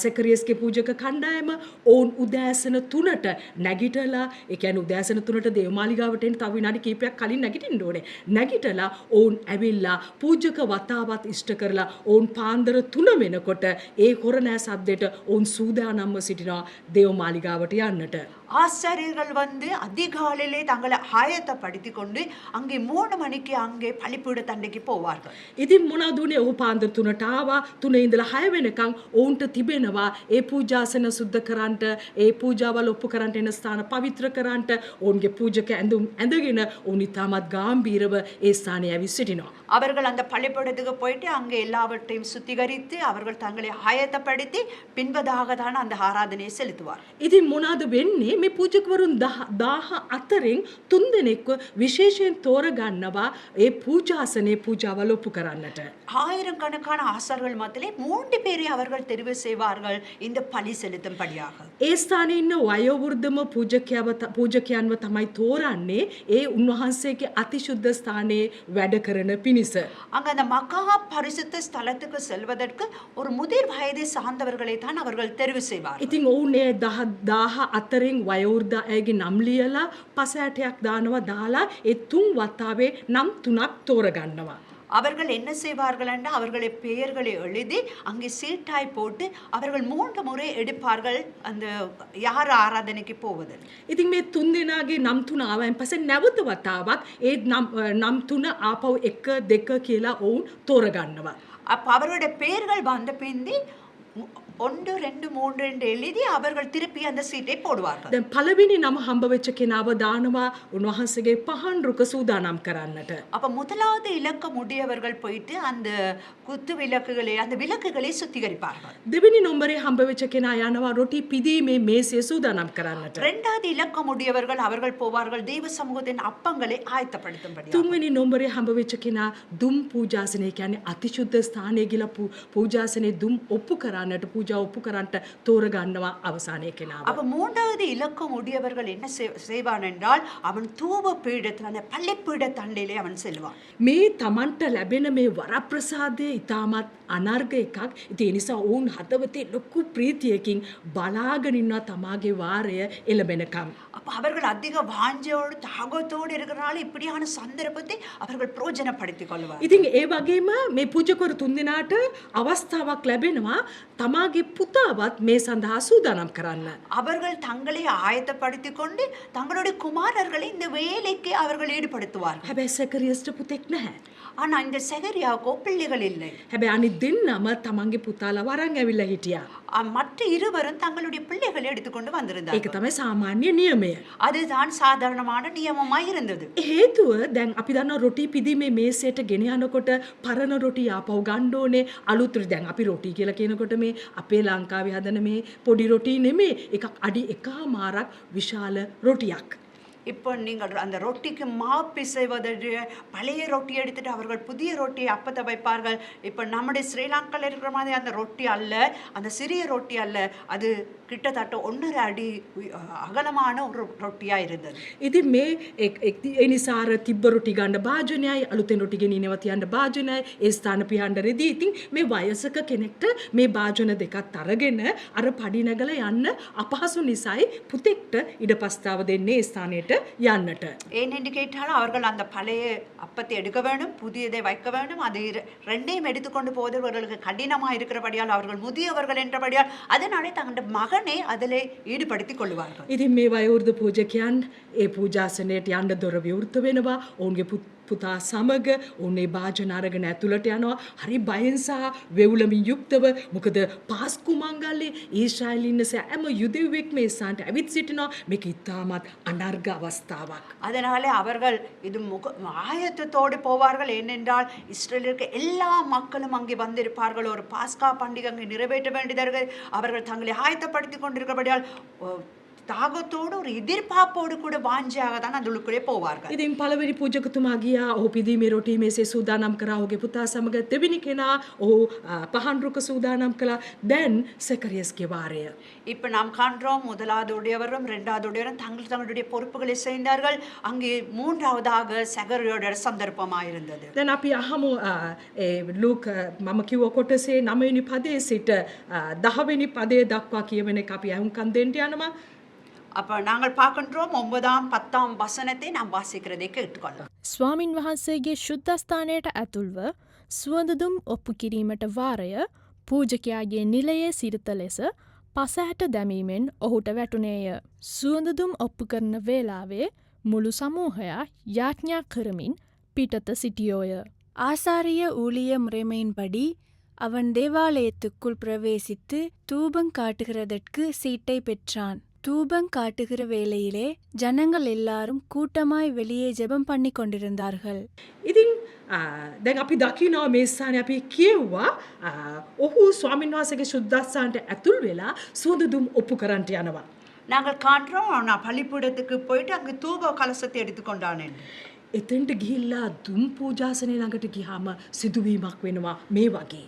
සෙකරියස්ගේ පූජක කණ්ඩායම ඔවුන් උදෑසන 3ට නැගිටලා, ඒ කියන්නේ උදෑසන 3ට දේවමාලිගාවට එන්න තව විනාඩි කිහිපයක් කලින් නැගිටින්න ඕනේ. නැගිටලා ඔවුන් ඇවිල්ලා පූජක වතාවත් ඉෂ්ට කරලා ඔවුන් පාන්දර 3 වෙනකොට ඒ හොරණෑ සද්දෙට ඔවුන් සූදානම්ව සිටිනවා දේවමාලිගාවට යන්නට. ஆசாரியர்கள் வந்து அதிகாலையிலே தங்களை ஆயத்தப்படுத்தி கொண்டு அங்கே 3 மணிக்கு அங்கே பலிபீட தண்டைக்கு போவார்கள். ඉතින් මොනවද උනේ? ඔහු පාන්දර 3ට ආවා. 3 ඉඳලා 6 වෙනකන් ඔවුන්ට තිබෙනවා ඒ පූජාසන සුද්ධ කරන්නට, ඒ පූජාවල් ඔප්පු කරන්නට එන ස්ථාන පවිත්‍ර කරන්නට ඔවුන්ගේ පූජක ඇඳුම් ඇඳගෙන ඔවුන් ඉතාමත් ගාම්භීරව ඒ ස්ථානයේ ඇවිත් සිටිනවා. அவர்கள் அந்த பள்ளிப்படத்துக்கு போயிட்டு அங்கே எல்லாவற்றையும் சுத்திகரித்து அவர்கள் தங்களை ஆயத்தப்படுத்தி பின்பதாக தான் அந்த ஆராதனையை செலுத்துவார். ඉතින් මොනවද වෙන්නේ? මේ පූජකවරුන් 14න් 3 දෙනෙක්ව විශේෂයෙන් තෝරගන්නවා ඒ පූජාසනයේ පූජාවල් ඔප්පු කරන්නට. ஆயிரக்கணக்கான ஆசார்கள் மத்தியிலே 3 பேரை அவர்கள் தெரிவு செய்வார்கள் இந்த பலி செலுத்தும்படியாக. ඒ ස්ථානයේ ඉන්න වයෝවෘද්ධම පූජකයන්ව තමයි තෝරන්නේ ඒ උන්වහන්සේගේ අතිශුද්ධ ස්ථානයේ වැඩ කරන පිණිස. அங்க அந்த மகா பரிசுத்த ஸ்தலத்துக்கு செல்வதற்கு ஒரு முதிர் வயதை சார்ந்தவர்களை தான் அவர்கள் தெரிவு செய்வார்கள். ඉතින් ඔවුන් ඒ 10 අතරින් වයෝවෘද්ධ අයගේ නම් ලියලා පසෑටයක් දානවා දාලා ඒ 3 වතාවේ නම් 3ක් තෝරගන්නවා. அவர்கள் என்ன செய்வார்கள் என்றால் அவர்களுடைய பெயர்களை எழுதி அங்கே சீட்டாய் போட்டு அவர்கள் 3 முறை எடுப்பார்கள் அந்த யார் ஆராதனைக்கு போவது. ඉතින් මේ 3 දෙනාගේ නම් 3 ආවයින් පස්සේ නැවත වතාවක් ඒ නම් 3 ආපහු 1 2 කියලා ඔවුන් තෝරගන්නවා. அப்ப அவருடைய பெயர்கள் வந்த பிந்தி 1 2 3 என்று எழுதி அவர்கள் திருப்பி அந்த சீட்டை போடுவார்கள். දැන් පළවෙනි නම හම්බ වෙච්ච කෙනාව දානවා උන්වහන්සේගේ පහන් රුක සූදානම් කරන්නට. அப்ப முதலாவது இலக்கம் உடையவர்கள் போயிட்டு அந்த குத்து விளக்குகளை அந்த விளக்குகளை சுத்திகரிப்பார்கள். දෙවෙනි නම්බරේ හම්බ වෙච්ච කෙනා යනවා රොටි පිදීමේ මේසය සූදානම් කරන්නට. இரண்டாவது இலக்கம் உடையவர்கள் அவர்கள் போவார்கள் தேவ சமூகத்தின் அப்பங்களை ஆயத்தப்படுத்தும்படி. තුන්වෙනි නම්බරේ හම්බ වෙච්ච කෙනා දුම් පූජාසනය කියන්නේ අතිශුද්ධ ස්ථානයේ ගිලා පූජාසනේ දුම් ඔප්පු කරන්නට පූජා ඔප්පු කරන්නට තෝරගන්නවා අවසානයේ කෙනාව. அப்ப மூன்றாவது இலக்கம் உடையவர்கள் என்ன செய்வான் என்றால் அவன் தூப பீடத்தில் அந்த பள்ளி பீட தண்டையிலே அவன் செல்வான். මේ තමන්ට ලැබෙන මේ වරප්‍රසාදය ඉතාමත් අනර්ග එකක්. ඉතින් ඒ නිසා ඔවුන් හදවතේ ලොකු ප්‍රීතියකින් බලාගෙන ඉන්නවා තමාගේ වාරය එළබෙනකම්. அப்ப அவர்கள் அதிக வாஞ்சையோடு தாகத்தோடு இருக்கிறனால இப்படியான சந்தர்ப்பத்தை அவர்கள் பிரயோஜனப்படுத்திக் கொள்வார். ඉතින් ඒ වගේම මේ පූජකවරු 3 දෙනාට අවස්ථාවක් ලැබෙනවා තමාගේ පුතාවත් මේ සඳහා සූදානම් කරන්න. அவர்கள் தங்களை ஆயத்தப்படுத்திக் கொண்டு தங்களுடைய குமாரர்களை இந்த வேலைக்கு அவர்கள் ஈடுபடுத்துவார்கள். හැබැයි සකරියස්ට පුතෙක් නැහැ. ஆனா இந்த செகரியாவுக்கோ பிள்ளைகள் இல்லை. හැබැයි අනිත් දෙන්නම තමන්ගේ පුතාලා වරන් ඇවිල්ලා හිටියා. மற்ற இருவரும் தங்களுடைய பிள்ளைகளை எடுத்துக்கொண்டு ඒක வந்திருந்தார்கள். තමයි සාමාන්‍ය නියමය. அதுதான் சாதாரணமான நியமமாய் இருந்தது. හේතුව දැන් අපි දන්නවා රොටි පිදීමේ මේසයට ගෙන යනකොට පරණ රොටි ආපහු ගන්න ඕනේ අලුත් රොටි. දැන් අපි රොටි කියලා කියනකොට මේ අපේ ලංකාවේ හදන මේ පොඩි රොටි නෙමෙයි. එකක් අඩි 1මාරක් විශාල රොටියක්. இப்போ நீங்கள் அந்த ரொட்டிக்கு மாவு பிசைவதற்கு பழைய ரொட்டி எடுத்துட்டு அவர்கள் புதிய ரொட்டியை அப்பத்தை வைப்பார்கள். இப்போ நம்முடைய ஸ்ரீலங்காவில் இருக்கிற மாதிரி அந்த ரொட்டி அல்ல, அந்த சிறிய ரொட்டி அல்ல, அது கிட்டத்தட்ட 1.5 அடி அகலமான ஒரு ரொட்டியா இருந்தது. ඉතින් මේ ඒ නිසා අර තිබ්බ රොටි ගන්න භාජනයයි අලුතෙන් රොටි ගෙනියනවා තියන්න භාජනයයි ඒ ස්ථාන පිහන්න රෙදි. ඉතින් මේ වයසක කෙනෙක්ට මේ භාජන දෙකත් අරගෙන අර පඩි නැගලා යන්න අපහසු නිසායි පුතෙක්ට ඉඩපස්තාව දෙන්නේ ඒ ස්ථානෙට යන්නට. ஏனென்று கேட்டால் அவர்கள் அந்த பழைய அப்பத்தை எடுக்க வேண்டும், புதியதை வைக்க வேண்டும். அது ரெண்டையும் எடுத்துக்கொண்டு போவது அவர்களுக்கு கடினமாக இருக்கிறபடியால் அவர்கள் முதியவர்கள் என்றபடியால் அதனாலே தங்களுடைய மகனை அதிலே ஈடுபடுத்திக் கொள்வார்கள். ඉතින් මේ වයෝවෘද්ධ පූජකයන් ඒ පූජාසනයට යන්න දොර විවෘත වෙනවා. ඔවුන්ගේ පුතා සමග ඔවුන් ඒ භාජන අරගෙන ඇතුළට යනවා. හරි බයෙන් සහ වෙවුලමින් යුක්තව. මොකද පාස්කු මංගල්‍යයේ ඊශ්‍රායලයේ ඉන්න සෑම යුදෙව්වෙක් මේ ස්ථානට ඇවිත් සිටිනවා. මේක ඉතාමත් අනර්ග අවස්ථාවක්. அதனாலே அவர்கள் இது ஆயத்தத்தோடு போவார்கள். ஏனென்றால் இஸ்ரேலுக்கு எல்லா மக்களும் அங்கே வந்திருப்பார்கள். ஒரு பாஸ்கா பண்டிகை அங்கே நிறைவேற்ற வேண்டியவர்கள் அவர்கள் தங்களை ஆயத்தப்படுத்திக் கொண்டிருக்கிறபடியால் தாகத்தோடு ஒரு எதிர்பார்ப்போடு கூட வாஞ்சியாக தான் அதுக்குள்ளே போவார்கள். ඉතින් පළවෙනි පූජකතුමා ගියා. ඔහු පිදීමේ රොටි මේසේ සූදානම් කරා. ඔහුගේ පුතා සමග දෙවෙනි කෙනා ඔහු පහන් රුක සූදානම් කළා. දැන් සකරියස්ගේ වාරය. இப்போ நாம் காண்றோம் முதலாவது உடையவரும் இரண்டாவது உடையவரும் தங்களுடைய பொறுப்புகளை செய்தார்கள். அங்கே மூன்றாவதாக சகரியோட சந்தர்ப்பமாக இருந்தது. දැන් අපි අහමු ඒ ලූක මම කිව්ව කොටසේ 9 වෙනි පදයේ සිට 10 වෙනි පදයේ දක්වා කියවෙන එක අපි අහුම්කම් දෙන්න යනවා. அப்போ நாங்கள் பார்க்கின்றோம் 9ஆம் 10ஆம் வசனத்தை நாம் வாசிக்கிறதை கேட்டுக்கொள்ளலாம். ස්වාමින් වහන්සේගේ ශුද්ධස්ථානයට ඇතුල්ව සුවඳදුම් ඔප්පු කිරීමට වාරය පූජකයාගේ නිලයේ සිරිත ලෙස පසහැට දැමීමෙන් ඔහුට වැටුනේය. සුවඳදුම් ඔප්පු කරන වේලාවේ මුළු සමූහයා යාඥා කරමින් පිටත සිටියෝය. ஆசாரிய ஊழிய முறைமையின்படி அவன் தேவாலயத்துக்குள் பிரவேசித்து தூபம் காட்டுகிறதற்கு சீட்டை பெற்றான். தூபம் காட்டுகிற வேளையிலே ஜனங்கள் எல்லாரும் கூட்டமாய் வெளியே ஜெபம் பண்ணி கொண்டிருந்தார்கள். ඉතින් දැන් අපි දකිනවා මේ ස්ථානේ අපි කියුවා ඔහු ස්වාමීන් වහන්සේගේ ශුද්ධස්ථානට ඇතුල් වෙලා සුවඳදුම් ඔප්පු කරන්නට යනවා. நாங்கள் காண்றோம் நான் பள்ளிக்கூடத்துக்கு போயிட்டு அங்கே தூப கலசத்தை எடுத்துக்கொண்டான் என்று. එතෙන්ට ගිහිල්ලා දුම් පූජාසනය ළඟට ගියාම සිදුවීමක් වෙනවා මේ වගේ.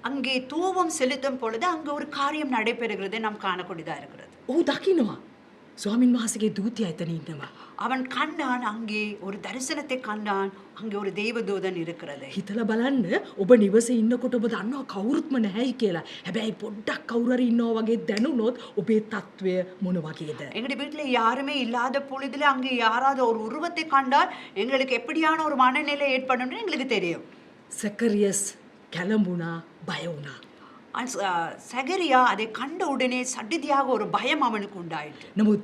அங்கே தூபம் செலுத்தும் பொழுது அங்கே ஒரு காரியம் நடைபெறுகிறதை நாம் காணக்கூடியதாக இருக்கிறது. ඔහු දකිනවා. ස්වාමින් වහන්සේගේ දූතයා එතන ඉන්නවා. அவன் கண்டான், அங்கே ஒரு தரிசனத்தை கண்டான், அங்கே ஒரு தெய்வதூதன் இருக்கிறது. හිතලා බලන්න ඔබ නිවසේ ඉන්නකොට ඔබ දන්නවා කවුරුත්ම නැහැයි කියලා. හැබැයි පොඩ්ඩක් කවුරු හරි ඉන්නවා වගේ දැනුනොත් ඔබේ තත්වය මොන වගේද? எங்களுடைய வீட்டில் யாருமே இல்லாத பொழுதுல அங்கே யாராவது ஒரு உருவத்தை கண்டால் எங்களுக்கு எப்படியான ஒரு மனநிலை ஏற்படும் எங்களுக்கு தெரியும். සැකරියස් කැළඹුණා, බය වුණා. சகரியா அதை கண்ட உடனே சடிதியாக ஒரு பயம் அவனுக்கு உண்டாயிற்று. නමුත්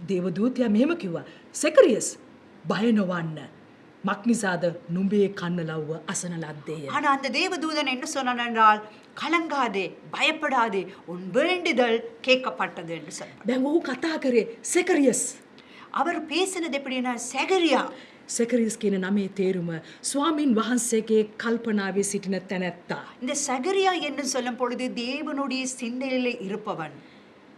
දේවදූතයා මෙහෙම කිව්වා. සැකරියස් බය නොවන්න. මක් නිසාද නුඹේ කන්න ලව්ව අසන ලද්දේය. ஆனா அந்த தேவதூதன் என்ன சொன்னான் என்றால், கலங்காதே, பயப்படாதே, உன் வேண்டுதல் கேட்கப்பட்டது என்று சொன்னார். දැන් ඔහු කතා කරේ සැකරියස්. அவர் பேசினது எப்படின்னா, சகரியா. සැකරියස් කියන නමේ තේරුම ස්වාමින් වහන්සේගේ කල්පනාවේ සිටින තැනැත්තා. இந்த சகரியா என்று சொல்லும் பொழுது தேவனுடைய சிந்தையிலே இருப்பவன்.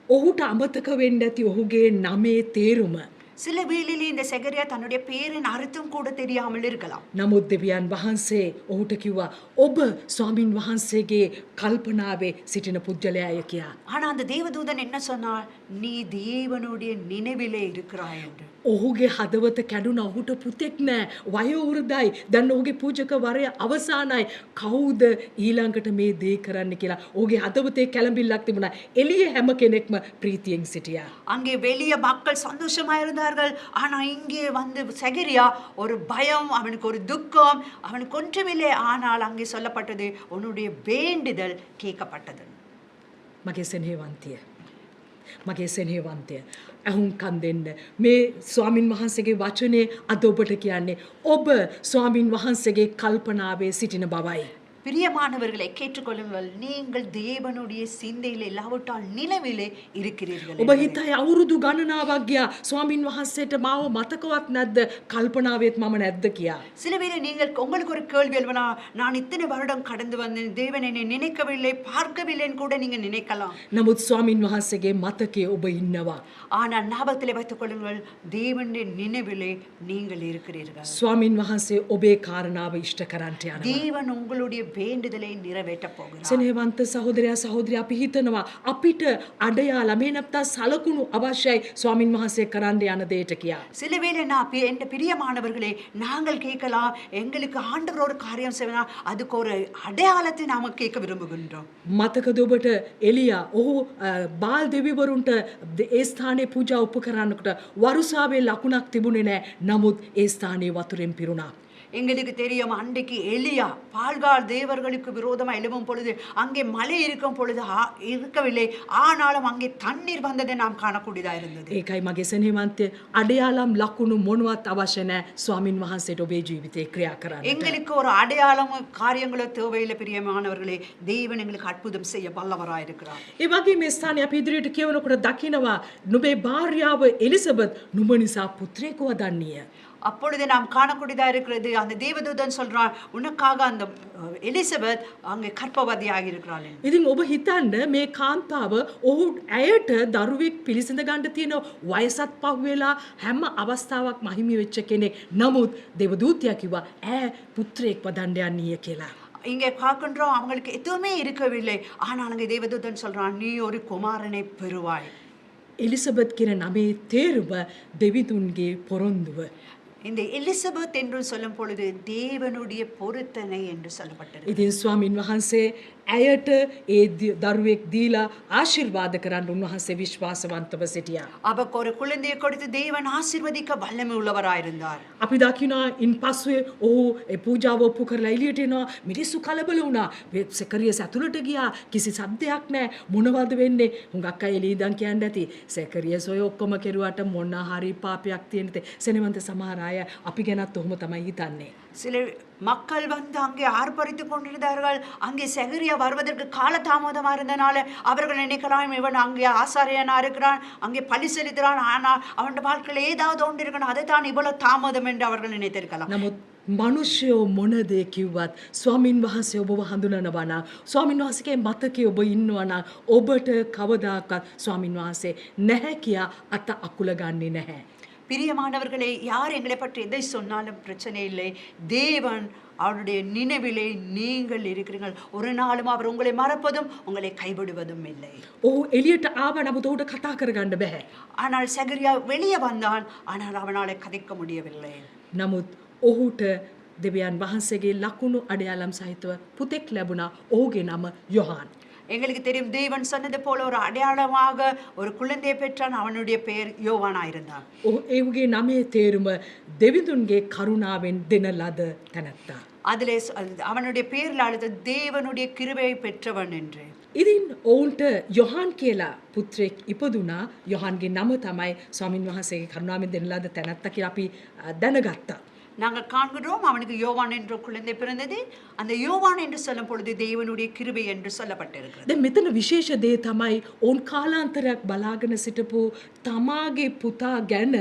ඔහුට අමතක වෙන්න ඇති ඔහුගේ නමේ තේරුම. சில வேளையிலே இந்த சகரியா தன்னுடைய பேரின் அர்த்தம் கூட தெரியாமல் இருக்கலாம். නමුත් දෙවියන් වහන්සේ ඔහුට කිව්වා ඔබ ස්වාමින් වහන්සේගේ කල්පනාවේ සිටින පුද්ගලයාය කියා. ஆனா அந்த தேவதூதன் என்ன சொன்னார், நீ தேவனுடைய நினைவிலே இருக்கிறாய் என்று. ඔහුගේ හදවත කැඩුණ. ඔහුට පුතෙක් නෑ, වයෝවෘද්ධයි. දැන් ඔහුගේ පූජක වරය අවසానයි. කවුද ඊළඟට මේ දේ කරන්න කියලා ඔහුගේ හදවතේ කැළඹිල්ලක් තිබුණා. එළියේ හැම කෙනෙක්ම ප්‍රීතියෙන් සිටියා. அங்கே வெளியே மக்கள் சந்தோஷமா இருந்தார்கள். ஆனா இங்கே வந்து சகரியா ஒரு பயம், அவனுக்கு ஒரு துக்கம், அவனுக்கு ஒன்றுமில்லை. ஆனால் அங்கே சொல்லப்பட்டது, உன்னுடைய வேண்டுதல் கேட்கப்பட்டது. මගේ සෙනෙහවන්තිය. මගේ සෙනෙහවන්තය. ඇහුම්කන් දෙන්න. මේ ස්වාමින් වහන්සේගේ වචනේ අද ඔබට කියන්නේ ඔබ ස්වාමින් වහන්සේගේ කල්පනාවේ සිටින බවයි. பிரியமானவர்களை கேட்டுக்கொள்ளுங்கள், நீங்கள் தேவனுடைய சிந்தையில் இல்லாவிட்டால் நினைவிலே இருக்கிறீர்கள். ඔබ හිතයි අවුරුදු ගණනාවක් ගියා ස්වාමින් වහන්සේට මාව මතකවත් නැද්ද, කල්පනාවෙත් මම නැද්ද කියා. சில வேளை நீங்கள் உங்களுக்கு ஒரு கேள்வி எழுவனா, நான் இத்தனை வருடம் கடந்து வந்தேன், தேவன் என்னை நினைக்கவில்லை, பார்க்கவில்லைன்னு கூட நீங்க நினைக்கலாம். නමුත් ස්වාමින් වහන්සේගේ මතකයේ ඔබ ඉන්නවා. ஆனால் ஞாபகத்திலே வைத்துக் கொள்ளுங்கள், தேவனுடைய நினைவிலே நீங்கள் இருக்கிறீர்கள். ස්වාමින් වහන්සේ ඔබේ කාරණාව ඉෂ්ට කරන්නට යනවා. தேவன் உங்களுடைய வேண்டுதலை நிறைவேற்றப் போகிறார். සෙනෙහවන්ත සහෝදරයා සහෝදරිය, අපි හිතනවා අපිට අඩයාලා මේ නැත්නම් සලකුණු අවශ්‍යයි ස්වාමින් වහන්සේ කරන්න යන දෙයට කියා. சில வேளை என் பிரியமானவர்களே, நாங்கள் கேட்கலாம், எங்களுக்கு ஆண்டவர் ஒரு காரியம் செய்வனா அதுக்கு ஒரு அடையாளத்தை நாம கேட்க விரும்புகின்றோம். මතකද ඔබට එලියා ඔහු බාල් දෙවිවරුන්ට ඒ ස්ථානයේ පූජා උපකරනකොට වරුසාවේ ලකුණක් තිබුණේ නැහැ. නමුත් ඒ ස්ථානයේ වතුරෙන් පිරුණා. எங்களுக்கு தெரியும், அன்றைக்கு எலியா பால்கால் தேவர்களுக்கு விரோதமாக எழும்பும் பொழுது அங்கே மழை இருக்கும் பொழுது இருக்கவில்லை. ஆனாலும் அங்கே தண்ணீர் வந்ததை நாம் காணக்கூடியதாக இருந்தது. ඒකයි මගේ සෙනෙහවන්තය, අඩයාලම් ලකුණු මොනවත් අවශ්‍ය නැහැ ස්වාමින් වහන්සේට ඔබේ ජීවිතේ ක්‍රියා කරන්න. எங்களுக்கு ஒரு அடையாளம் காரியங்களோ தேவையில்லை. பிரியமானவர்களே, தேவன் எங்களுக்கு அற்புதம் செய்ய வல்லவராயிருக்கிறார். ඒ වගේ මේ ස්ථානයේ අපි ඉදිරියට කියවනකොට දකිනවා නුඹේ භාර්යාව එලිසබෙත් නුඹ නිසා පුත්‍රයෙකු වදන්නේය. அப்பொழுது நாம் காணக்கூடியதாக இருக்கிறது, அந்த தேவதூதன் சொல்றான், உனக்காக அந்த எலிசபெத் அங்கே கர்ப்பவதியாக இருக்கிறாள். ඉතින් ඔබ හිතන්න මේ කාන්තාව ඔහු ඇයට දරුවෙක් පිළිසඳ ගන්න තියෙන වයසත් පහු වෙලා හැම අවස්ථාවක් මහිමි වෙච්ච කෙනෙක්. නමුත් දේවදූතයා කිව්වා ඈ පුත්‍රයෙක් වදන්න යන්නීය කියලා. இங்கே பார்க்கின்றோம், அவங்களுக்கு எதுவுமே இருக்கவில்லை. ஆனால் அங்கே தேவதூதன் சொல்றான், நீ ஒரு குமாரனை பெறுவாய். එලිසබෙත් කියන නමේ තේරුම දෙවිතුන්ගේ පොරොන්දුව. இந்த எலிசபெத் என்று சொல்லும் பொழுது தேவனுடைய பொருத்தனை என்று சொல்லப்பட்டது. ඉතින් ස්වාමින් වහන්සේ ඇයට ඒ දරුවෙක් දීලා ආශිර්වාද කරන්න උන්වහන්සේ විශ්වාසවන්තව සිටියා. அவருக்கு ஒரு குழந்தையை கொடுத்து தேவன் ஆசீர்வதிக்க வல்லமை உள்ளவராயிருந்தார். අපි දකිනවා ඉන් පස්සේ ඔහු ඒ පූජාව ඔප්පු කරලා එළියට එනවා. මිනිස්සු කලබල වුණා. සැකරියස් ඇතුළට ගියා. කිසි සද්දයක් නැහැ. මොනවද වෙන්නේ? හුඟක් අය එළිය ඉඳන් කියන්න ඇති. සැකරියස් ඔය ඔක්කොම කෙරුවට මොන හරි පාපයක් තියෙනද? සෙනෙවන්ත සමහර අය අපි ගැනත් ඔහොම තමයි හිතන්නේ. சில மக்கள் வந்து அங்கே ஆர்ப்பரித்துக் கொண்டிருந்தார்கள். அங்கே சகரியா வருவதற்கு காலதாமதமாக இருந்தனால அவர்கள் நினைக்கலாம், இவன் அங்கே ஆசாரியனா இருக்கிறான், அங்கே பலி செலுத்துகிறான், ஆனால் அவன் வாழ்க்கையில் ஏதாவது ஒன்று இருக்கணும், அதை தான் இவ்வளவு தாமதம் என்று அவர்கள் நினைத்திருக்கலாம். නමුත් මනුෂ්‍යයෝ මොන දේ කිව්වත් ස්වාමින් වහන්සේ ඔබව හඳුනනවා නම්, ස්වාමින් වහන්සේගේ මතකයේ ඔබ ඉන්නවා නම් ඔබට කවදාකවත් ස්වාමින් වහන්සේ නැහැ කියා අත අකුල ගන්නේ නැහැ. பிரியமானவர்களே, யார் எங்களை பற்றி எதை சொன்னாலும் பிரச்சனை இல்லை. தேவன் அவருடைய நினைவிலே நீங்கள் இருக்கிறீர்கள். ஒரு நாளும் அவர் உங்களை மறப்பதும் உங்களை கைவிடுவதும் இல்லை. ඔහු එලියට ආව නමුත් ඔහුට කතා කරගන්න බැහැ. ஆனால் சகரியா வெளியே வந்தான், ஆனால் அவனாலே கதைக்க முடியவில்லை. නමුත් ඔහුට දෙවියන් වහන්සේගේ ලකුණු අඩයාලම් සහිතව පුතෙක් ලැබුණා. ඔහුගේ නම යොහාන්. எங்களுக்கு தெரியும், தேவன் சொன்னது போல ஒரு அடையாளமாக ஒரு குழந்தையை பெற்றான். அவனுடைய பெயர் யோவானா இருந்தான். ඔහුගේ නමේ තේරුම දෙවිඳුන්ගේ කරුණාවෙන් දෙන ලද තැනැත්තා. அதிலே அவனுடைய பெயரில் அழுது தேவனுடைய கிருபையை பெற்றவன் என்று. ඉතින් ඔවුන්ට යොහාන් කියලා පුත්‍රයෙක් ඉපදුනා. යොහාන්ගේ නම තමයි ස්වාමින් වහන්සේගේ කරුණාවෙන් දෙන ලද තැනැත්තා කියලා අපි දැනගත්තා. நாங்கள் காண்கிறோம், அவனுக்கு யோவான் என்ற குழந்தை பிறந்தது. அந்த யோவான் என்று சொல்லும் பொழுது தேவனுடைய கிருபை என்று சொல்லப்பட்டிருக்கிறது. දැන් මෙතන විශේෂ දේ තමයි ඔවුන් කාලාන්තරයක් බලාගෙන සිටපු තමාගේ පුතා ගැන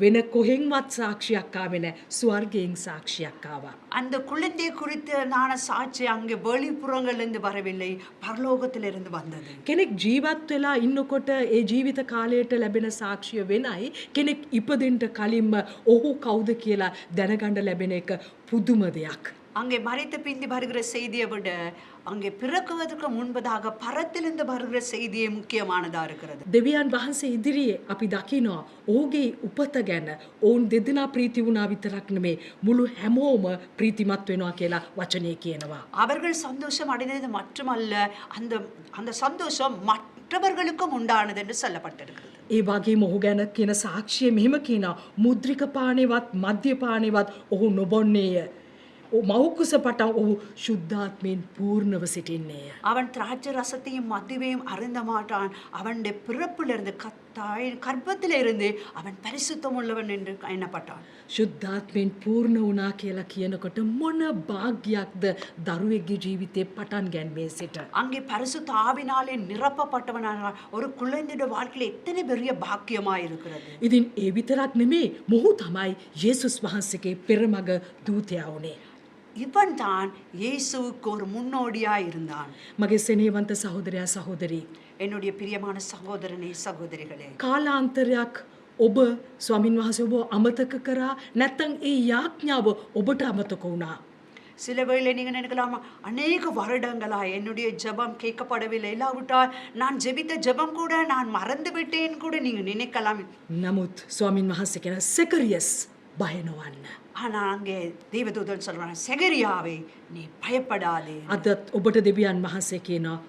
වෙන කොහෙන්වත් සාක්ෂියක් ආවේ නැහැ. ස්වර්ගයෙන් සාක්ෂියක් ආවා. அந்த குழந்தை குறித்தான சாட்சி அங்கே வெளிப்புறங்களிலிருந்து வரவில்லை, பரலோகத்திலிருந்து வந்தது. කෙනෙක් ජීවත් වෙලා ඉන්නකොට ඒ ජීවිත කාලයට ලැබෙන සාක්ෂිය වෙනයි. කෙනෙක් ඉපදෙන්න කලින්ම ඔහු කවුද කියලා දැනගන්න ලැබෙන එක පුදුම දෙයක්. அங்கே மறைத்த பிந்தி வருகிற செய்தியை விட அங்கே பிறக்குவதற்கு முன்பதாக பரத்திலிருந்து வருகிற செய்தியே முக்கியமானதா இருக்கிறது. දෙවියන් වහන්සේ ඉදිරියේ අපි දකිනවා ඔහුගේ උපත ගැන ඔවුන් දෙදෙනා ප්‍රීති වුණා විතරක් නෙමේ මුළු හැමෝම ප්‍රීතිමත් වෙනවා කියලා වචනේ කියනවා. அவர்கள் சந்தோஷம் அடைந்தது மட்டுமல்ல, அந்த அந்த சந்தோஷம் மற்றவர்களுக்கும் உண்டானது என்று சொல்லப்பட்டிருக்கிறது. ඒ වගේම ඔහු ගැන කියන සාක්ෂිය මෙහෙම කියනවා. මුද්‍රික පානේවත් මද්‍යපානේවත් ඔහු නොබොන්නේය. මව්කුස පටන් ඔහු ශුද්ධාත්මයෙන් පූර්ණව සිටින්නේය. அவன் திராட்சை ரசத்தையும் மதுவையும் அருந்த மாட்டான். அவனுடைய பிறப்பிலிருந்து தாய் கர்ப்பத்திலிருந்து அவன் பரிசுத்தம் உள்ளவன் என்று எண்ணப்பட்டான். ශුද්ධාත්මයෙන් පූර්ණ වුණා කියලා කියනකොට මොන භාග්‍යයක්ද දරුවෙක්ගේ ජීවිතේ පටන් ගැනීමේ සිට. அங்கே பரிசுத்த ஆவினாலே நிரப்பப்பட்டவனாக ஒரு குழந்தையோட வாழ்க்கையில் எத்தனை பெரிய பாக்கியமாய் இருக்கிறது. ඉතින් ඒ විතරක් නෙමේ, මොහු තමයි යේසුස් වහන්සේගේ පෙරමග දූතයා වුණේ. இவன் தான் இயேசுவுக்கு ஒரு முன்னோடியாய் இருந்தான். මගේ සෙනෙහවන්ත සහෝදරයා සහෝදරී, என்னுடைய பிரியமான சகோதரனே சகோதரிகளே, කාලාන්තරයක් ඔබ ස්වාමින් වහන්සේ ඔබ අමතක කරා නැත්නම් ඒ යාඥාව ඔබට අමතක වුණා. சில வேளை நீங்க நினைக்கலாம், அநேக வருடங்களா என்னுடைய ஜெபம் கேட்கப்படவில்லை, இல்லாவிட்டால் நான் ஜெபித்த ஜெபம் கூட நான் மறந்து விட்டேன் கூட நீங்க நினைக்கலாம். නමුත් ස්වාමින් වහන්සේ කියන සෙකරියස් බය නොවන්න. ஆனா அங்கே தேவதூதன் சொல்றான், செகரியாவே நீ பயப்படாதே. අදත් ඔබට දෙවියන් වහන්සේ කියනවා,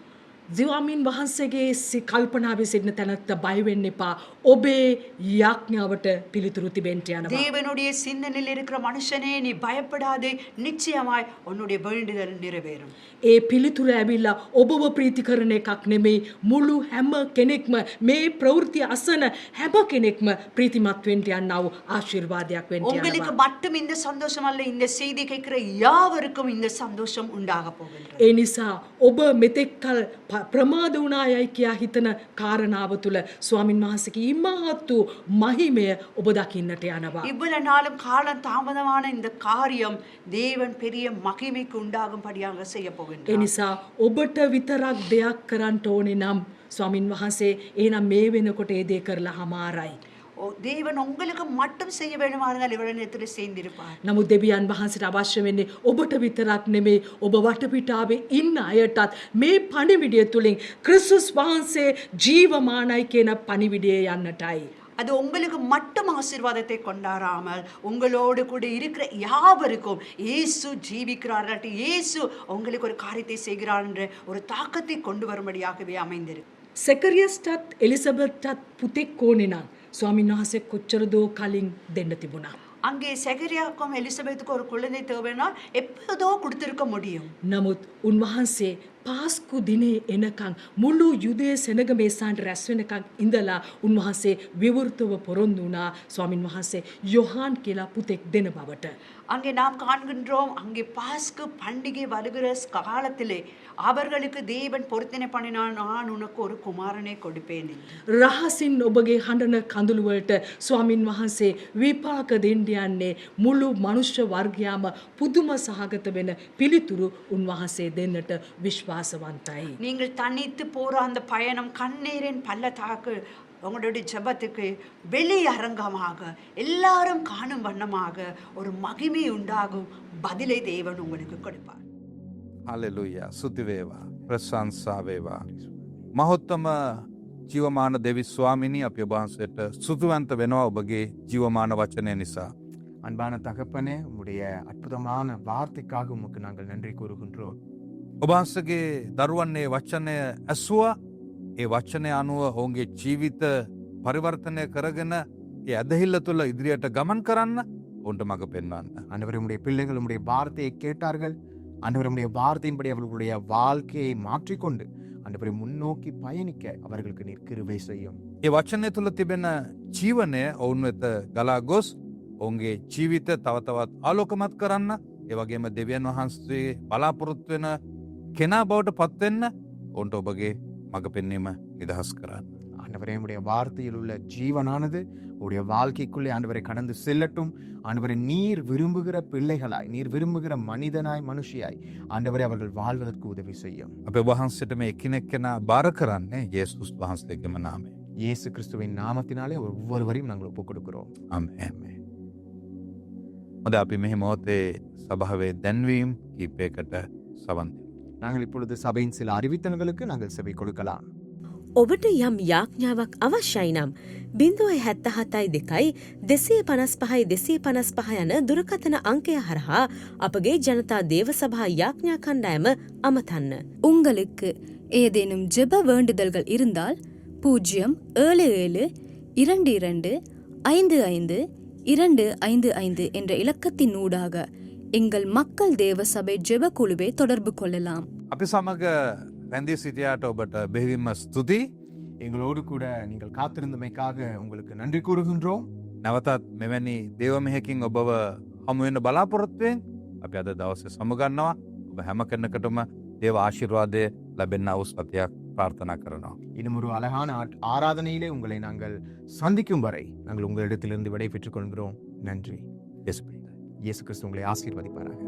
ස්වාමින් වහන්සේගේ කල්පනාවේ සිටින තැනත්ත බය වෙන්න එපා. ඔබේ යාඥාවට පිළිතුරු තිබෙන්න යනවා. தேவனுடைய சிந்தனையில் இருக்கிற மனுஷனே நீ பயப்படாதே, நிச்சயமாய் உன்னுடைய வேண்டுதல் நிறைவேறும். ඒ පිළිතුර ඇවිල්ලා ඔබව ප්‍රීති කරන එකක් නෙමෙයි, මුළු හැම කෙනෙක්ම මේ ප්‍රවෘත්ති අසන හැම කෙනෙක්ම ප්‍රීතිමත් වෙන්න යනවා, ආශිර්වාදයක් වෙන්න உங்களுக்கு යනවා. மட்டும் இந்த சந்தோஷம் அல்ல, இந்த செய்தி கேட்கிற யாவருக்கும் இந்த சந்தோஷம் உண்டாக போகின்றது. ඒ නිසා ඔබ මෙතෙක්කල් ප්‍රමාද වුණායයි කියා හිතන කාරණාව තුළ ස්වාමින් වහන්සේගේ ඉමහත් වූ මහිමය ඔබ දකින්නට යනවා. இவ்வளவு நாளும் காலம் தாமதமான இந்த காரியம் தேவன் பெரிய மகிமைக்கு உண்டாகும்படியாக செய்ய ඒ போகின்றார். නිසා ඔබට විතරක් දෙයක් කරන්න ඕනේ නම් ස්වාමින් වහන්සේ එහෙනම් මේ වෙනකොට ඒ දේ කරලා හමාරයි. தேவன் உங்களுக்கு மட்டும் செய்ய வேண்டுமானால் இவருடைய நேரத்தில் சேர்ந்திருப்பார். නමුත් දෙවියන් වහන්සේට අවශ්‍ය වෙන්නේ ඔබට විතරක් නෙමෙයි, ඔබ වටපිටාවේ ඉන්න අයටත් මේ පණිවිඩය තුලින් ක්‍රිස්තුස් වහන්සේ ජීවමානයි කියන පණිවිඩය යන්නටයි. அது உங்களுக்கு மட்டும் ஆசீர்வாதத்தை கொண்டாராமல் உங்களோடு கூட இருக்கிற யாவருக்கும் இயேசு ஜீவிக்கிறார்கள், இயேசு உங்களுக்கு ஒரு காரியத்தை செய்கிறார் என்ற ஒரு தாக்கத்தை கொண்டு வரும்படியாகவே அமைந்திருக்கு. සෙකරියස්ටත් එලිසබෙත්ටත් පුතෙක් ඕනේ නම් ස්වාමීන් වහන්සේ කොච්චර දෝ කලින් දෙන්න තිබුණා. அங்கே செகரியாவுக்கும் எலிசபெத்துக்கும் ஒரு குழந்தை தேவைன்னா எப்போதோ கொடுத்திருக்க முடியும். නමුත් උන්වහන්සේ පාස්කු දිනේ එනකං මුළු යුදේ සෙනගමේසාන්ට රැස් වෙනකං ඉඳලා උන්වහන්සේ විවෘතව පොරොන්දු වුණා ස්වාමින් වහන්සේ යොහාන් කියලා පුතෙක් දෙන බවට. அங்கே நாம் காண்கின்றோம், அங்கே பாஸ்கு பண்டிகை வருகிற காலத்திலே அவர்களுக்கு தேவன் பொருத்தனை பண்ணினான், நான் உனக்கு ஒரு குமாரனை கொடுப்பேன் என்று. රහසින් ඔබගේ හඬන කඳුළු වලට ස්වාමින් වහන්සේ විපාක දෙන්න යන්නේ මුළු මනුෂ්‍ය වර්ගයාම පුදුම සහගත වෙන පිළිතුරු උන්වහන්සේ දෙන්නට විශ්වාසවන්තයි. நீங்கள் தனித்து போற அந்த பயணம் கண்ணீரின் பள்ளத்தாக்கு உங்களுடைய ஜெபத்துக்கு வெளி அரங்கமாக எல்லாரும் காணும் வண்ணமாக ஒரு மகிமை உண்டாகும் பதிலை தேவன் உங்களுக்கு கொடுப்பார். හලෙලුයා සුති වේවා ප්‍රශංසා වේවා. මහොත්තම ජීවමාන දෙවි ස්වාමිනී අපි ඔබ වහන්සේට ස්තුතිවන්ත වෙනවා ඔබගේ ජීවමාන වචනය නිසා. அன்பான தகப்பனே, உம்முடைய அற்புதமான வார்த்தைக்காக உமக்கு நாங்கள் நன்றி கூறுகின்றோம். ඔබ වහන්සේගේ දරුවන් ඒ වචනය ඇසුවා. ඒ වචනය අනුව ඔවුන්ගේ ජීවිත පරිවර්තනය කරගෙන ඒ ඇදහිල්ල තුළ ඉදිරියට ගමන් කරන්න ඔවුන්ට මඟ පෙන්වන්න. ஆண்டவரே, உம்முடைய பிள்ளைகள் உம்முடைய வார்த்தையை கேட்டார்கள். ஆண்டவரே, உம்முடைய வார்த்தையின்படி அவர்களுடைய வாழ்க்கையை மாற்றிக்கொண்டு ஆண்டவரை முன்னோக்கி பயணிக்க அவர்களுக்கு நீர் கிருபை செய்யும். ඒ වචනය තුළ තිබෙන ජීවනය ඔවුන් වෙත ගලා ගොස් ඔවුන්ගේ ජීවිත තව තවත් ආලෝකමත් කරන්න, ඒ වගේම දෙවියන් වහන්සේ බලාපොරොත්තු වෙන කෙනා බවට පත්වෙන්න ඔවුන්ට ඔබගේ මඟ පෙන්වීම නිදහස් කරන්න. ஆண்டவரே, உம்முடைய வார்த்தையில் உள்ள ஜீவனானது உடைய வாழ்க்கைக்குள்ளே ஆண்டவரை கடந்து செல்லட்டும். ஆண்டவரை, நீர் விரும்புகிற பிள்ளைகளாய், நீர் விரும்புகிற மனிதனாய், மனுஷியாய் ஆண்டவரை அவர்கள் வாழ்வதற்கு உதவி செய்யும். අපේ වහන්සේට මේ එකිනෙක කෙනා බාර කරන්නේ යේසුස් වහන්සේගේම නාමයෙන්. இயேசு கிறிஸ்துவின் நாமத்தினாலே ஒவ்வொருவரையும் நாங்கள் ஒப்புக் கொடுக்கிறோம். ආමේන්. හොඳ අපි මෙහි මොහොතේ සභාවේ දැන්වීම් කීපයකට සවන් දෙමු. நாங்கள் இப்பொழுது சபையின் சில அறிவித்தல்களுக்கு நாங்கள் செவி கொடுக்கலாம். ඔබට යම් යාඥාවක් අවශ්‍යයි නම් 077 255 255 යන දුරකථන අංකය හරහා අපගේ ජනතා දේව සභා යාඥා කණ්ඩායම අමතන්න. உங்களுக்கு ஏதேனும் ஜெப வேண்டுதல்கள் இருந்தால் 077 22 55 255 என்ற இலக்கத்தின் ஊடாக எங்கள் மக்கள் தேவ சபை ஜெப குழுவை தொடர்பு கொள்ளலாம். අපි සමග රැඳී සිටියාට ඔබට බෙහෙවින්ම ස්තුතියි. எங்களோடு கூட நீங்கள் காத்திருந்தமைக்காக உங்களுக்கு நன்றி கூறுகின்றோம். නැවතත් මෙවැනි දේව මෙහෙකින් ඔබව හමු වෙන්න බලාපොරොත්තුවෙන් අපි අද දවසේ සමුගන්නවා. ඔබ හැම කෙනෙකුටම දේව ආශිර්වාදය ලැබෙන්න අවස්ථාවක් பிரார்த்தனா කරනවා. இன்னும் ஒரு அழகான ஆராதனையிலே உங்களை நாங்கள் சந்திக்கும் வரை நாங்கள் உங்களிடத்திலிருந்து விடை பெற்றுக் கொள்கிறோம். நன்றி. இயேசு இயேசு கிறிஸ்து உங்களை ஆசீர்வதிப்பாராக.